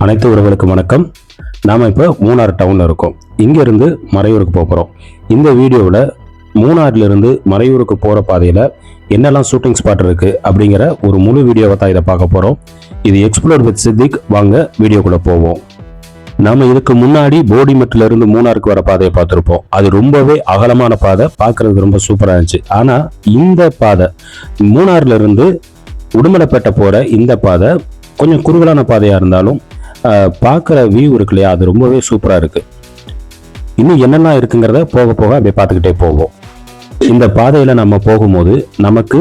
அனைத்து உறவுகளுக்கும் வணக்கம். நாம் இப்போ மூணார் டவுனில் இருக்கோம். இங்கேருந்து மறையூருக்கு போகிறோம். இந்த வீடியோவில் மூணார்லேருந்து மறையூருக்கு போகிற பாதையில் என்னெல்லாம் ஷூட்டிங் ஸ்பாட் இருக்குது அப்படிங்கிற ஒரு முழு வீடியோவை தான் இதை பார்க்க போகிறோம். இது எக்ஸ்ப்ளோர் வித் சித்திக். வாங்க வீடியோக்குள்ளே போவோம். நம்ம இதுக்கு முன்னாடி போடிமெட்டிலிருந்து மூணாருக்கு வர பாதையை பார்த்துருப்போம். அது ரொம்பவே அகலமான பாதை, பார்க்கறதுக்கு ரொம்ப சூப்பராக இருந்துச்சு. ஆனால் இந்த பாதை மூணார்லேருந்து உடுமலைப்பேட்டை போகிற இந்த பாதை கொஞ்சம் குறுகலான பாதையாக இருந்தாலும் பார்க்குற வியூ இருக்கு இல்லையா, அது ரொம்பவே சூப்பராக இருக்குது. இன்னும் என்னெல்லாம் இருக்குங்கிறத போக போக அப்படியே பார்த்துக்கிட்டே போவோம். இந்த பாதையில் நம்ம போகும்போது நமக்கு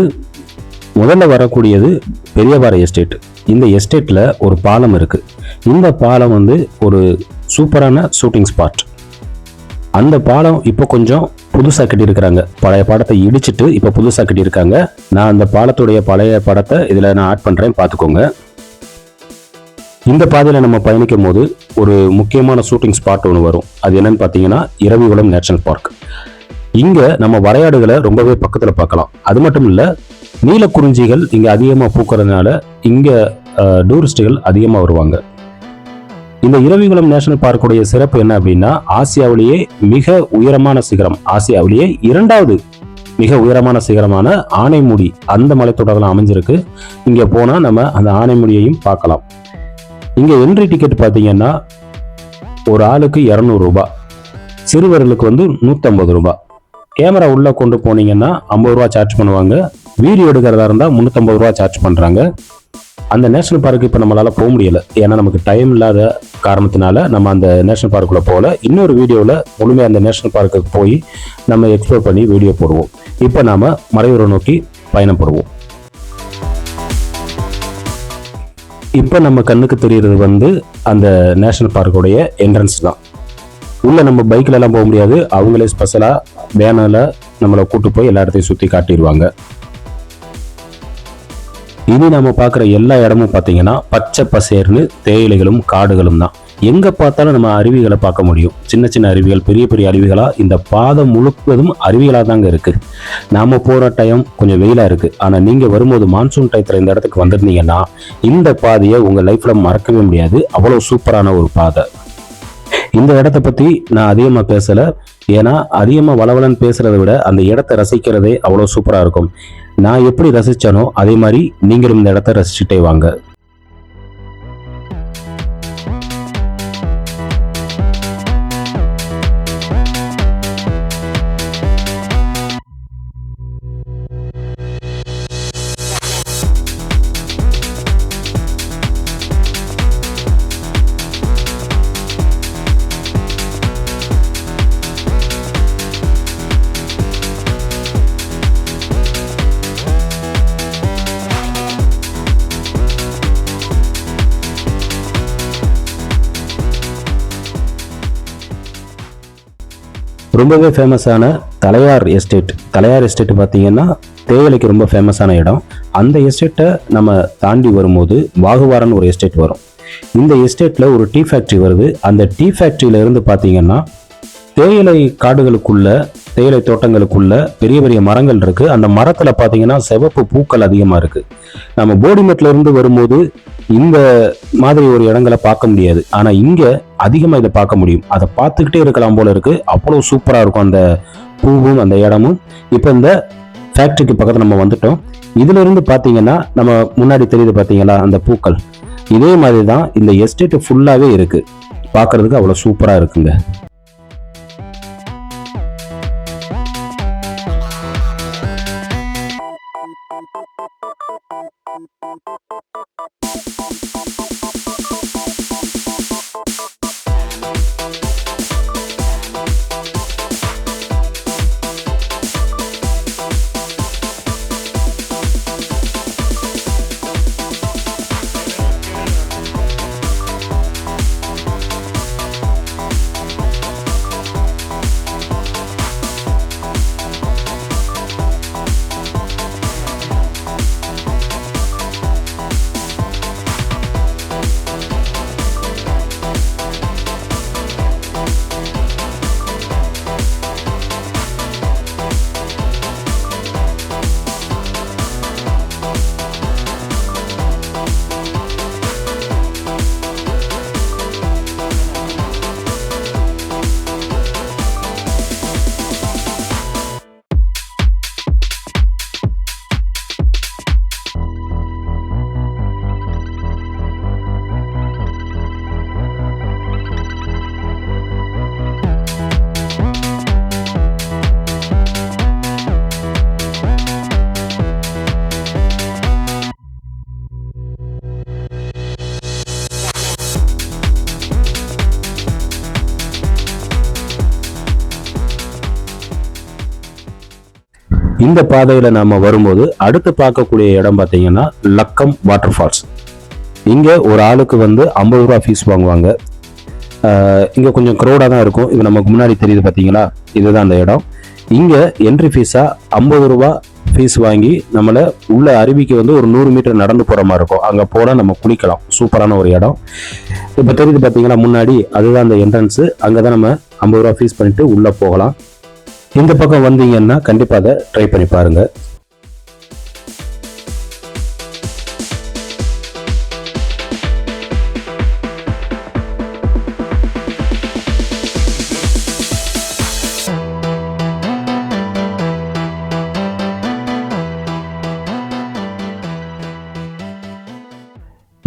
முதல்ல வரக்கூடியது பெரியபாறை எஸ்டேட். இந்த எஸ்டேட்டில் ஒரு பாலம் இருக்குது. இந்த பாலம் ஒரு சூப்பரான ஷூட்டிங் ஸ்பாட். அந்த பாலம் இப்போ கொஞ்சம் புதுசாக கட்டியிருக்கிறாங்க. பழைய பாலத்தை இடிச்சிட்டு இப்போ புதுசாக கட்டியிருக்காங்க. நான் அந்த பாலத்துடைய பழைய படத்தை இதில் நான் ஆட் பண்ணுறேன், பார்த்துக்கோங்க. இந்த பாதையில் நம்ம பயணிக்கும் போது ஒரு முக்கியமான ஷூட்டிங் ஸ்பாட் ஒன்று வரும். அது என்னன்னு பார்த்தீங்கன்னா இரவிகுளம் நேஷனல் பார்க். இங்கே நம்ம வரையாடுகளை ரொம்பவே பக்கத்தில் பார்க்கலாம். அது மட்டும் இல்லை, நீலக்குறிஞ்சிகள் இங்கே அதிகமாக பூக்கிறதுனால இங்கே டூரிஸ்டுகள் அதிகமாக வருவாங்க. இந்த இரவிகுளம் நேஷனல் பார்க்குடைய சிறப்பு என்ன அப்படின்னா, ஆசியாவிலேயே மிக உயரமான சிகரம், ஆசியாவிலேயே 2வது மிக உயரமான சிகரமான ஆனைமுடி, அந்த மலைத்தொடர்கள் அமைஞ்சிருக்கு. இங்கே போனால் நம்ம அந்த ஆனைமுடியையும் பார்க்கலாம். இங்கே என்ட்ரி டிக்கெட் பார்த்தீங்கன்னா ஒரு ஆளுக்கு 200 ரூபாய், சிறுவர்களுக்கு 150 ரூபாய். கேமரா உள்ளே கொண்டு போனீங்கன்னா 50 ரூபா சார்ஜ் பண்ணுவாங்க. வீடியோ எடுக்கிறதா இருந்தால் 350 ரூபா சார்ஜ் பண்ணுறாங்க. அந்த நேஷனல் பார்க்கு இப்போ நம்மளால் போக முடியலை, ஏன்னா நமக்கு டைம் இல்லாத காரணத்தினால நம்ம அந்த நேஷனல் பார்க்குள்ளே போகல. இன்னொரு வீடியோவில் முழுமையாக அந்த நேஷனல் பார்க்குக்கு போய் நம்ம எக்ஸ்ப்ளோர் பண்ணி வீடியோ போடுவோம். இப்போ நாம் மறையூரை நோக்கி பயணப்படுவோம். இப்போ நம்ம கண்ணுக்கு தெரிகிறது அந்த நேஷனல் பார்க்குடைய என்ட்ரன்ஸ் தான். உள்ளே நம்ம பைக்கில் எல்லாம் போக முடியாது. அவங்களே ஸ்பெஷலாக வேனில் நம்மளை கூட்டு போய் எல்லா இடத்தையும் சுற்றி காட்டிடுவாங்க. இனி நம்ம பார்க்குற எல்லா இடமும் பார்த்தீங்கன்னா பச்சை பசேர்னு தேயிலைகளும் காடுகளும் தான். எங்கே பார்த்தாலும் நம்ம அருவிகளை பார்க்க முடியும். சின்ன சின்ன அருவிகள், பெரிய பெரிய அருவிகளாக இந்த பாதை முழுவதும் அருவிகளாக தாங்க இருக்குது. நாம் போகிற டைம் கொஞ்சம் வெயிலாக இருக்குது. ஆனால் நீங்கள் வரும்போது மான்சூன் டயத்தில் இந்த இடத்துக்கு வந்துருந்தீங்கன்னா இந்த பாதையை உங்கள் லைஃப்பில் மறக்கவே முடியாது. அவ்வளோ சூப்பரான ஒரு பாதை. இந்த இடத்த பற்றி நான் அதிகமாக பேசலை, ஏன்னா அதிகமாக வளவலன்னு பேசுகிறத விட அந்த இடத்த ரசிக்கிறதே அவ்வளோ சூப்பராக இருக்கும். நான் எப்படி ரசித்தேனோ அதே மாதிரி நீங்களும் இந்த இடத்த ரசிச்சுட்டே வாங்க. ரொம்பவே ஃபேமஸான தலையார் எஸ்டேட். தலையார் எஸ்டேட் பார்த்தீங்கன்னா தேயிலைக்கு ரொம்ப ஃபேமஸான இடம். அந்த எஸ்டேட்டை நம்ம தாண்டி வரும்போது வாகுவாரன் ஒரு எஸ்டேட் வரும். இந்த எஸ்டேட்டில் ஒரு டீ ஃபேக்ட்ரி வருது. அந்த டீ ஃபேக்ட்ரியிலேருந்து பார்த்தீங்கன்னா தேயிலை காடுகளுக்குள்ள, தேயிலை தோட்டங்களுக்குள்ள பெரிய பெரிய மரங்கள் இருக்குது. அந்த மரத்தில் பார்த்தீங்கன்னா சிவப்பு பூக்கள் அதிகமாக இருக்குது. நம்ம போடிமெட்லேருந்து வரும்போது இந்த மாதிரி ஒரு இடங்களை பார்க்க முடியாது. ஆனால் இங்கே அதிகமாக இதை பார்க்க முடியும். அதை பார்த்துக்கிட்டே இருக்கலாம் போல இருக்குது. அவ்வளோ சூப்பராக இருக்கும் அந்த பூவும் அந்த இடமும். இப்போ இந்த ஃபேக்ட்ரிக்கு பக்கத்தில் நம்ம வந்துட்டோம். இதிலிருந்து பார்த்தீங்கன்னா நம்ம முன்னாடி தெரியுது பார்த்தீங்களா அந்த பூக்கள். இதே மாதிரி தான் இந்த எஸ்டேட் ஃபுல்லாகவே இருக்குது. பார்க்குறதுக்கு அவ்வளோ சூப்பராக இருக்குங்க. இந்த பாதையில் நாம் வரும்போது அடுத்து பார்க்கக்கூடிய இடம் பார்த்தீங்கன்னா லக்கம் வாட்டர் ஃபால்ஸ். இங்கே ஒரு ஆளுக்கு வந்து 50 ரூபா ஃபீஸ் வாங்குவாங்க. இங்கே கொஞ்சம் க்ரௌடாக தான் இருக்கும். இது நமக்கு முன்னாடி தெரியுது பார்த்தீங்களா, இதுதான் அந்த இடம். இங்கே என்ட்ரி ஃபீஸாக 50 ரூபா ஃபீஸ் வாங்கி நம்மளை உள்ள அருவிக்கு வந்து ஒரு 100 மீட்டர் நடந்து போகிற மாதிரி இருக்கும். அங்கே போனால் நம்ம குளிக்கலாம். சூப்பரான ஒரு இடம். இப்போ தெரியுது பார்த்தீங்களா முன்னாடி, அதுதான் அந்த என்ட்ரன்ஸு. அங்கே தான் நம்ம 50 ரூபா ஃபீஸ் பண்ணிட்டு உள்ளே போகலாம். இந்த பக்கம் வந்தீங்கன்னா கண்டிப்பாக அதை ட்ரை பண்ணி பாருங்கள்.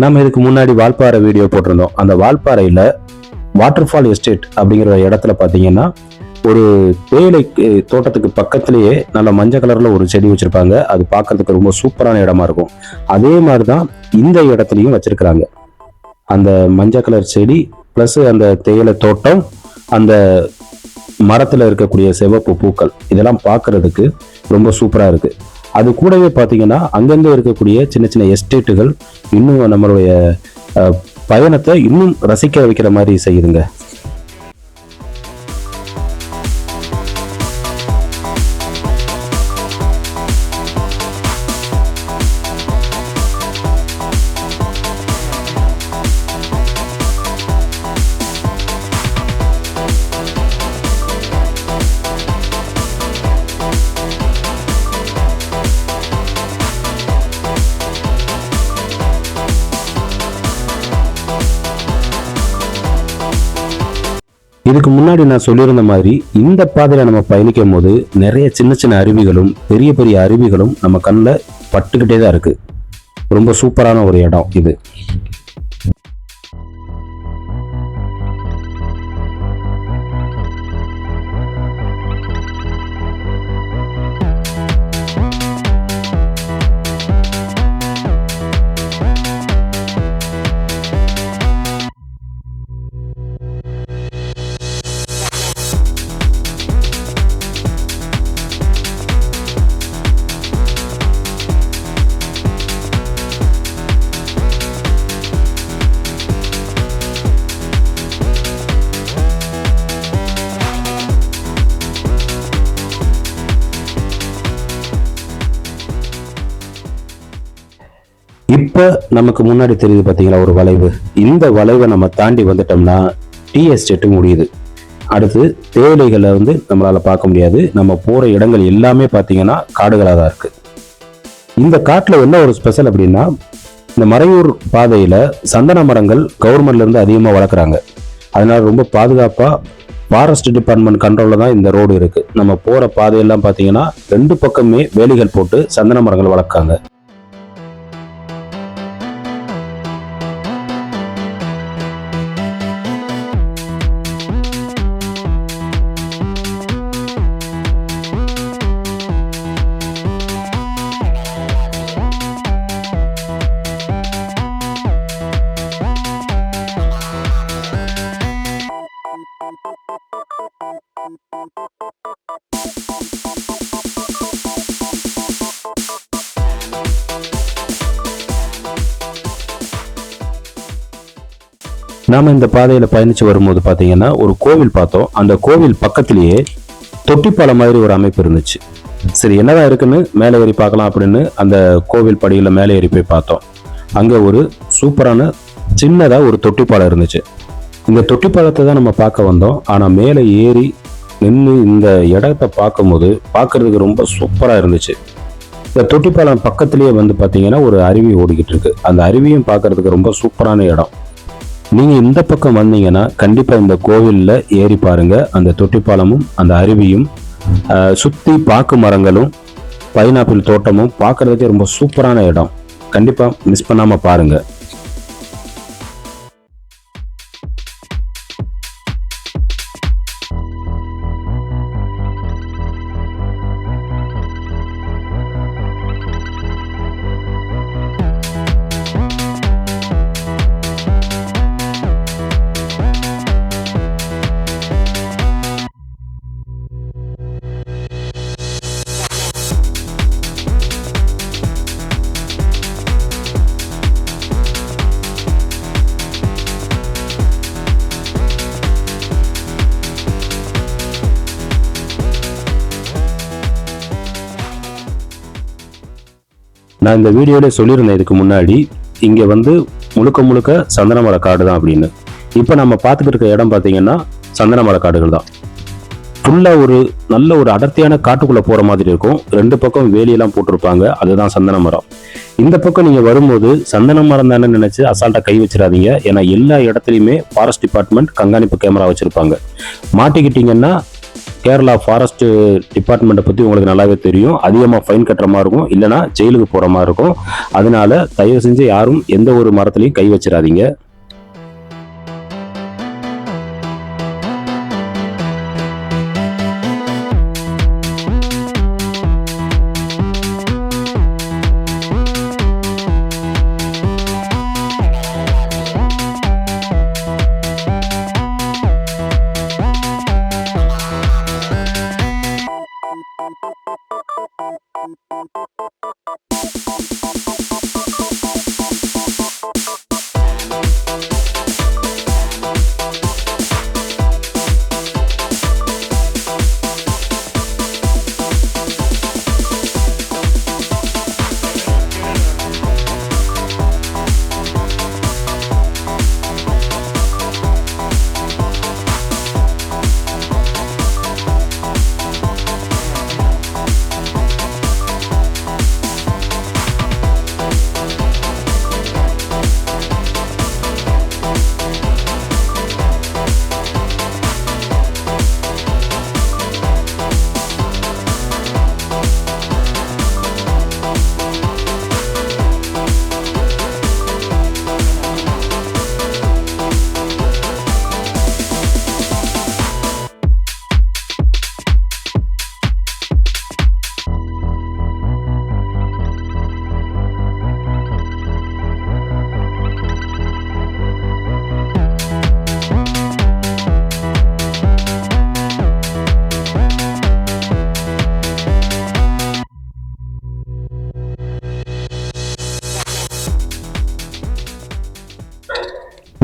நம்ம இதுக்கு முன்னாடி வால்பாறை வீடியோ போட்டிருந்தோம். அந்த வால்பாறையில் வாட்டர்ஃபால் எஸ்டேட் அப்படிங்கிற இடத்துல பார்த்தீங்கன்னா ஒரு தேயிலை தோட்டத்துக்கு பக்கத்திலேயே நல்ல மஞ்சள் கலர்ல ஒரு செடி வச்சிருப்பாங்க. அது பார்க்கறதுக்கு ரொம்ப சூப்பரான இடமா இருக்கும். அதே மாதிரி தான் இந்த இடத்துலையும் வச்சிருக்கிறாங்க. அந்த மஞ்சள் கலர் செடி பிளஸ் அந்த தேயிலை தோட்டம், அந்த மரத்துல இருக்கக்கூடிய சிவப்பு பூக்கள், இதெல்லாம் பார்க்கறதுக்கு ரொம்ப சூப்பரா இருக்கு. அது கூடவே பார்த்தீங்கன்னா அங்கங்கே இருக்கக்கூடிய சின்ன சின்ன எஸ்டேட்டுகள் இன்னும் நம்மளுடைய பயணத்தை இன்னும் ரசிக்க வைக்கிற மாதிரி செய்யுதுங்க. இதுக்கு முன்னாடி நான் சொல்லியிருந்த மாதிரி இந்த பாதையில நம்ம பயணிக்கும் போது நிறைய சின்ன சின்ன அருவிகளும் பெரிய பெரிய அருவிகளும் நம்ம கண்ணில் பட்டுக்கிட்டே தான் இருக்கு. ரொம்ப சூப்பரான ஒரு இடம் இது. இப்போ நமக்கு முன்னாடி தெரியுது பார்த்தீங்களா ஒரு வளைவு. இந்த வளைவை நம்ம தாண்டி வந்துட்டோம்னா டீ எஸ்டேட்டு முடியுது. அடுத்து தேயிலைகளை வந்து நம்மளால பார்க்க முடியாது. நம்ம போற இடங்கள் எல்லாமே பார்த்தீங்கன்னா காடுகளாக தான் இருக்கு. இந்த காட்டில் என்ன ஒரு ஸ்பெஷல் அப்படின்னா, இந்த மறையூர் பாதையில சந்தன மரங்கள் கவர்மெண்ட்ல இருந்து அதிகமாக வளர்க்குறாங்க. அதனால ரொம்ப பாதுகாப்பா ஃபாரஸ்ட் டிபார்ட்மெண்ட் கண்ட்ரோல்ல தான் இந்த ரோடு இருக்கு. நம்ம போற பாதையெல்லாம் பார்த்தீங்கன்னா 2 பக்கமே வேலிகள் போட்டு சந்தன மரங்கள் வளர்க்காங்க. நாம இந்த பாதையில பயணிச்சு வரும்போது பாத்தீங்கன்னா ஒரு கோவில் பார்த்தோம். அந்த கோவில் பக்கத்திலேயே தொட்டிப்பாலம் மாதிரி ஒரு அமைப்பு இருந்துச்சு. சரி என்னதான் இருக்குன்னு மேலே ஏறி பார்க்கலாம் அப்படின்னு அந்த கோவில் படியில மேலே ஏறி போய் பார்த்தோம். அங்க ஒரு சூப்பரான சின்னதா ஒரு தொட்டிப்பாலம் இருந்துச்சு. இந்த தொட்டிப்பாலத்தை தான் நம்ம பார்க்க வந்தோம். ஆனா மேலே ஏறி நின்று இந்த இடத்தை பார்க்கும்போது பார்க்கறதுக்கு ரொம்ப சூப்பரா இருந்துச்சு. இந்த தொட்டிப்பாலம் பக்கத்திலேயே வந்து பாத்தீங்கன்னா ஒரு அருவி ஓடிக்கிட்டு இருக்கு. அந்த அருவியும் பார்க்கறதுக்கு ரொம்ப சூப்பரான இடம். நீங்க இந்த பக்கம் வந்தீங்கன்னா கண்டிப்பா இந்த கோவில்ல ஏறி பாருங்க. அந்த தொட்டிப்பாலமும் அந்த அருவியும் சுத்தி பாக்கு மரங்களும் பைனாப்பிள் தோட்டமும் பார்க்கறதுக்கே ரொம்ப சூப்பரான இடம். கண்டிப்பா மிஸ் பண்ணாம பாருங்க. நான் இந்த வீடியோல சொல்லியிருந்தேன் இதுக்கு முன்னாடி, இங்கே வந்து முழுக்க முழுக்க சந்தனமர காடு தான் அப்படின்னு. இப்போ நம்ம பார்த்துக்கிட்டு இருக்க இடம் பார்த்தீங்கன்னா சந்தனமர காடுகள் தான். ஃபுல்லாக ஒரு நல்ல ஒரு அடர்த்தியான காட்டுக்குள்ளே போகிற மாதிரி இருக்கும். 2 பக்கம் வேலியெல்லாம் போட்டிருப்பாங்க, அதுதான் சந்தன மரம். இந்த பக்கம் நீங்கள் வரும்போது சந்தன மரம் தானே நினச்சி அசால்ட்டாக கை வச்சிடாதீங்க. ஏன்னா எல்லா இடத்துலையுமே ஃபாரஸ்ட் டிபார்ட்மெண்ட் கண்காணிப்பு கேமரா வச்சுருப்பாங்க. மாட்டிக்கிட்டீங்கன்னா கேரளா ஃபாரஸ்ட் டிபார்ட்மெண்ட்டை பற்றி உங்களுக்கு நல்லாவே தெரியும். அதிகமாக ஃபைன் கட்டுற மாதிரி இருக்கும், இல்லைனா ஜெயிலுக்கு போகிற மாதிரி இருக்கும். அதனால தயவு செஞ்சு யாரும் எந்த ஒரு மரத்துலையும் கை வச்சிடாதீங்க.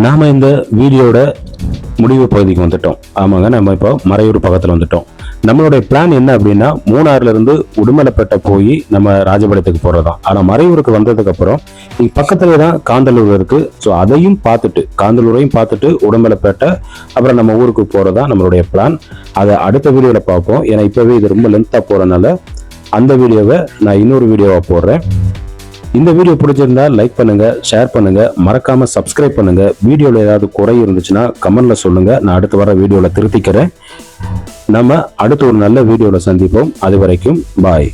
நாம இந்த வீடியோட முடிவு பகுதிக்கு வந்துட்டோம். ஆமாங்க, நம்ம இப்போ மறையூர் பக்கத்தில் வந்துட்டோம். நம்மளுடைய பிளான் என்ன அப்படின்னா, மூணாறுல இருந்து உடுமலைப்பேட்டை போய் நம்ம ராஜபாளையத்துக்கு போறதுதான். ஆனா மறையூருக்கு வந்ததுக்கு அப்புறம் இங்க பக்கத்துலேயே தான் காந்தலூர் இருக்கு. ஸோ அதையும் பார்த்துட்டு, காந்தலூரையும் பார்த்துட்டு உடுமலைப்பேட்டை அப்புறம் நம்ம ஊருக்கு போறதா நம்மளுடைய பிளான். அதை அடுத்த வீடியோல பார்ப்போம். ஏன்னா இப்பவே இது ரொம்ப லென்த்தா போறதுனால அந்த வீடியோவை நான் இன்னொரு வீடியோவா போடுறேன். இந்த வீடியோ பிடிச்சிருந்தா லைக் பண்ணுங்க, ஷேர் பண்ணுங்க, மறக்காம சப்ஸ்கிரைப் பண்ணுங்க. வீடியோல ஏதாவது குறை இருந்துச்சுன்னா கமெண்ட்ல சொல்லுங்க, நான் அடுத்து வர வீடியோல திருத்திக்கிறேன். நம்ம அடுத்து ஒரு நல்ல வீடியோல சந்திப்போம். அது வரைக்கும் பாய்.